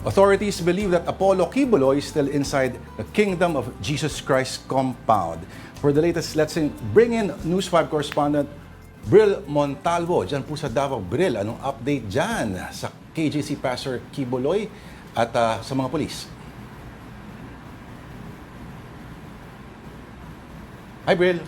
Authorities believe that Apollo Kibuloy is still inside the Kingdom of Jesus Christ compound. For the latest, let's bring in News 5 correspondent Bril Montalvo. Diyan po sa Davao. Bril, anong update dyan sa KJC Pastor Kibuloy at sa mga polis? Hi, Bril.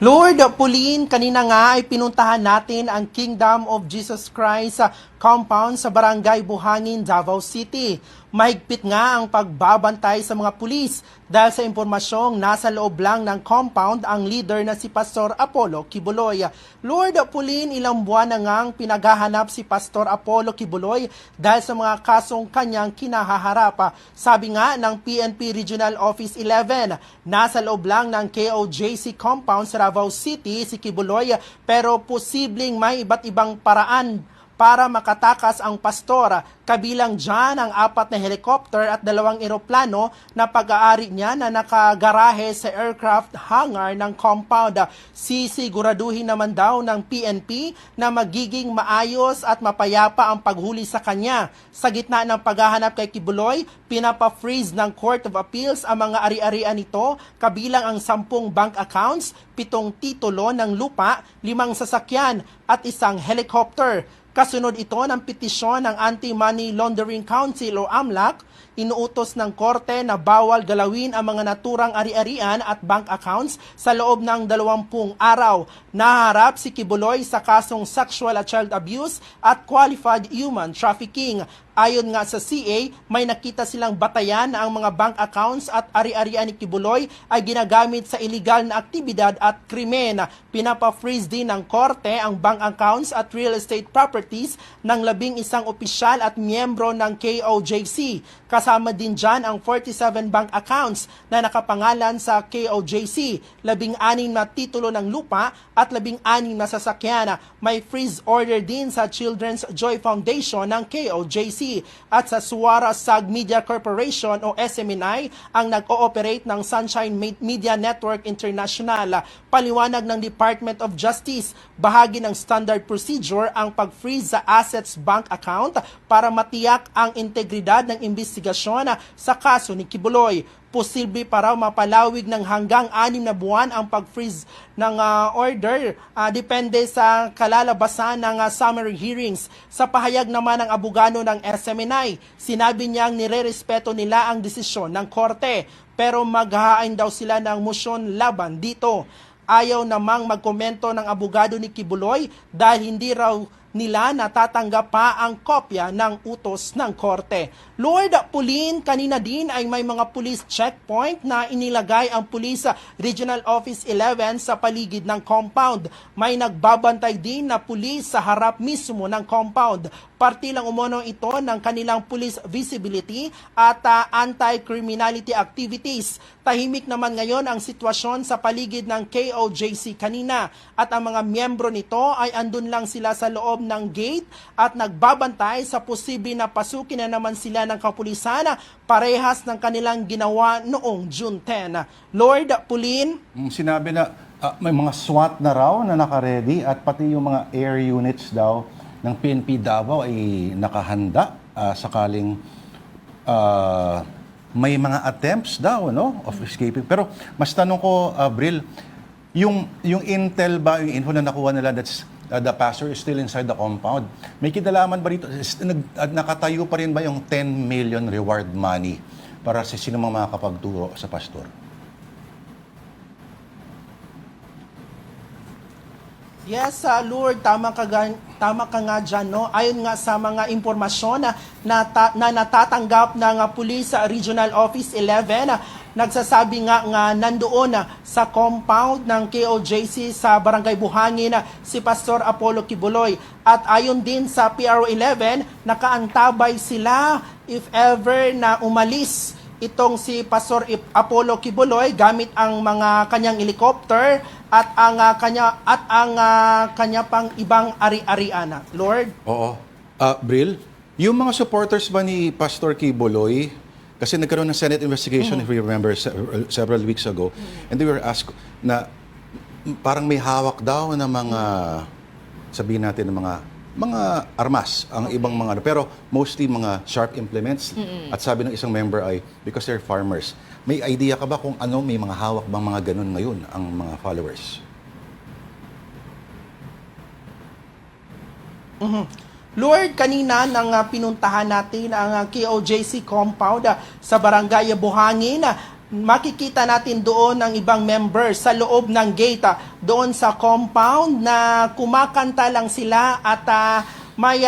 Lord, Pauline, kanina nga ay pinuntahan natin ang Kingdom of Jesus Christ compound sa Barangay Buhangin, Davao City. Mahigpit nga ang pagbabantay sa mga pulis dahil sa impormasyong nasa loob lang ng compound ang leader na si Pastor Apollo Kibuloy. Lord, Pauline, ilang buwan na ngang pinaghahanap si Pastor Apollo Kibuloy dahil sa mga kasong kanyang kinahaharap. Sabi nga ng PNP Regional Office 11, nasa loob lang ng KOJC compound sa Davao City si Kibuloy pero posibleng may iba't ibang paraan para makatakas ang pastor. Kabilang dyan ang 4 na helicopter at 2 eroplano na pag-aari niya na nakagarahe sa aircraft hangar ng compound. Sisiguraduhin naman daw ng PNP na magiging maayos at mapayapa ang paghuli sa kanya. Sa gitna ng paghahanap kay Kibuloy, pinapa-freeze ng Court of Appeals ang mga ari-arian nito, kabilang ang 10 bank accounts, 7 titulo ng lupa, 5 sasakyan at 1 helicopter. Kasunod ito ng petisyon ng Anti-Money Laundering Council o AMLAC, inuutos ng korte na bawal galawin ang mga naturang ari-arian at bank accounts sa loob ng 20 araw. Naharap si Kibuloy sa kasong sexual at child abuse at qualified human trafficking. Ayon nga sa CA, may nakita silang batayan na ang mga bank accounts at ari-arian ni Kibuloy ay ginagamit sa illegal na aktibidad at krimen. Pinapa-freeze din ng korte ang bank accounts at real estate properties ng 11 opisyal at miyembro ng KOJC. Kasama din dyan ang 47 bank accounts na nakapangalan sa KOJC, 16 na titulo ng lupa at 16 na sasakyan. May freeze order din sa Children's Joy Foundation ng KOJC at sa Suara Sag Media Corporation o SMNI ang nag-ooperate ng Sunshine Media Network International. Paliwanag ng Department of Justice, bahagi ng standard procedure ang pag-freeze sa assets bank account para matiyak ang integridad ng investigasyon sa kaso ni Kibuloy. Posible pa raw mapalawig ng hanggang 6 na buwan ang pag-freeze ng order. Depende sa kalalabasan ng summary hearings. Sa pahayag naman ng abogado ng SMNI, sinabi niyang nirerespeto nila ang desisyon ng korte pero maghahain daw sila ng motion laban dito. Ayaw namang magkomento ng abogado ni Kibuloy dahil hindi raw nila natatanggap pa ang kopya ng utos ng korte. Lord, Pauline, kanina din ay may mga police checkpoint na inilagay ang Police Regional Office 11 sa paligid ng compound. May nagbabantay din na pulis sa harap mismo ng compound. Parti lang umano ito ng kanilang police visibility at anti-criminality activities. Tahimik naman ngayon ang sitwasyon sa paligid ng KOJC kanina at ang mga miyembro nito ay andun lang sila sa loob ng gate at nagbabantay sa posible na pasukin na naman sila ng kapulisan parehas ng kanilang ginawa noong June 10. Lord, Pauline? Sinabi na may mga SWAT na raw na nakaredy at pati yung mga air units daw ng PNP Davao ay nakahanda sakaling may mga attempts daw of escaping. Pero mas tanong ko, Bril, yung intel ba, yung info na nakuha nila that's the pastor is still inside the compound, may kinalaman ba dito? Nakatayo pa rin ba yung 10 million reward money para sa sino mga makakapagturo sa pastor? Yes, Lord, tama ka nga dyan, no? Ayon nga sa mga impormasyon na natatanggap ng Police Regional Office 11, nagsasabi nga nandoon sa compound ng KOJC sa Barangay Buhangin si Pastor Apollo Kibuloy. At ayon din sa PRO 11, nakaantabay sila if ever na umalis itong si Pastor Apollo Kibuloy gamit ang mga kanyang helicopter at ang kanya pang ibang ari-arian. Lord? Oo. Bril, yung mga supporters ba ni Pastor Kibuloy, kasi nagkaroon ng Senate investigation, if you remember, several weeks ago, and they were asked na parang may hawak daw ng mga, sabihin natin, ng mga mga armas ang ibang mga pero mostly mga sharp implements. At sabi ng isang member ay because they're farmers. May idea ka ba kung ano, may mga hawak bang mga ganun ngayon ang mga followers? Lord, kanina nang pinuntahan natin ang KOJC compound sa Barangay Buhangin, makikita natin doon ang ibang members sa loob ng gate doon sa compound na kumakanta lang sila at may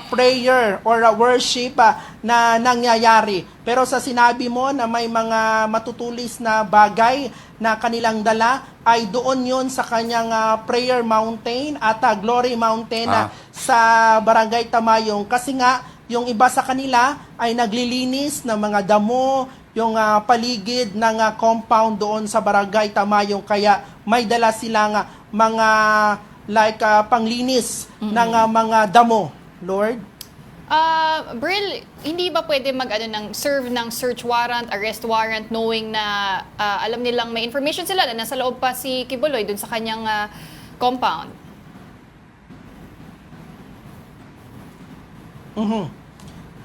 prayer or worship na nangyayari. Pero sa sinabi mo na may mga matutulis na bagay na kanilang dala, ay doon yon sa kanyang prayer mountain at glory mountain sa Barangay Tamayong. Kasi nga, yung iba sa kanila ay naglilinis ng mga damo, yung paligid ng compound doon sa Barangay Tamayong. Kaya may dala silang mga panglinis ng mga damo, Lord. Bril, hindi ba pwede serve ng search warrant, arrest warrant, knowing na alam nilang may information sila na nasa loob pa si Kibuloy dun sa kanyang compound?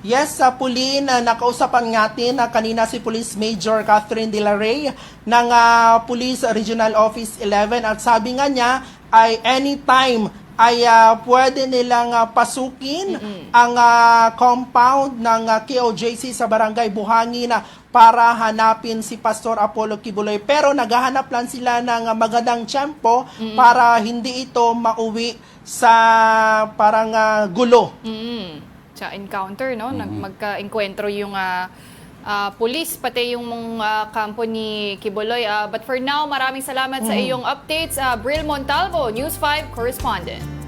Yes, sa Pauline, nakausapan natin kanina si Police Major Catherine De La Rey ng Police Regional Office 11 at sabi nga niya ay anytime ay pwede nilang pasukin ang compound ng KOJC sa Barangay Buhangin para hanapin si Pastor Apollo Kibuloy. Pero naghahanap lang sila ng magandang tiyempo para hindi ito mauwi sa parang gulo. Sa encounter, no? Magka-enkwentro yung police, pati yung kampo ni Kibuloy. But for now, maraming salamat sa iyong updates. Bril Montalvo, News 5 correspondent.